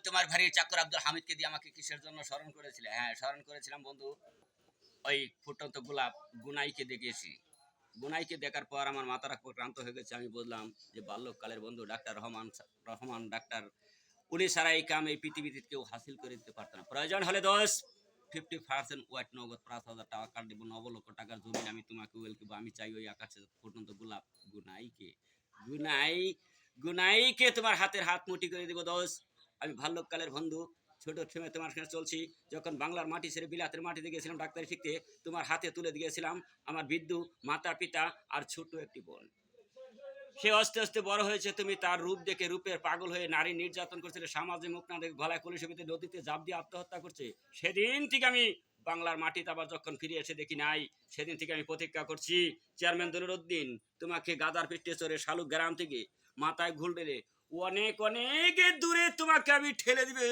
তোমার ভারী চাকর আব্দুল হামিদকে দিয়ে আমাকে কিসের জন্য স্মরণ করেছিলে? হ্যাঁ, স্মরণ করেছিলাম বন্ধু। ওই ফুটন্ত গোলাপ গুনাইকে দেখেছি। গুনাইকে দেখার পর আমার মাথাটা খুব ক্লান্ত হয়ে গেছে। আমি বুঝলাম যে বাল্যকালের বন্ধু ডাক্তার রহমান ডাক্তার, উনি ছাড়া এই কাম এই পৃথিবীতে কেউ হাসিল করে দিতে পারতো না। প্রয়োজন হলে দোষ 50% ওয়াট নগদ 5,000 টাকা কাট দেবো, 9 লক্ষ টাকার জমিন আমি তোমাকে ওয়েল দেবো। আমি চাই ওই আকাশে ফুটন্ত গোলাপ গুনাইকে, গুনাই গুনাইকে তোমার হাতের হাত মুঠি করে দেবো দোষ। আমি বাল্যকালের বন্ধু, ছোট সময় তোমার সাথে চলছি। যখন বাংলার মাটি ছেড়ে বিলাতের মাটিতে গিয়েছিলাম ডাক্তারি শিখতে, তোমার হাতে তুলে দিয়েছিলাম আমার বিদ্যু মাতা পিতা আর ছোট একটি বোন। সে আস্তে আস্তে বড় হয়েছে, তুমি তার রূপ দেখে রূপের পাগল হয়ে নারী নির্যাতন করছিলে, সমাজে মুখ না দেখে গলায় কলসি বেঁধে নদীতে জাপ দিয়ে আত্মহত্যা করছে। সেদিন থেকে আমি বাংলার মাটিতে আবার যখন ফিরে এসে দেখি নাই, সেদিন থেকে আমি প্রতীক্ষা করছি চেয়ারম্যান দলিলউদ্দিন তোমাকে গাদার পিঠে চড়ে শালুক গ্রাম থেকে মাথায় ঘুল ঢেলে অনেক অনেক দূরে তোমাকে আমি ঠেলে দিবে।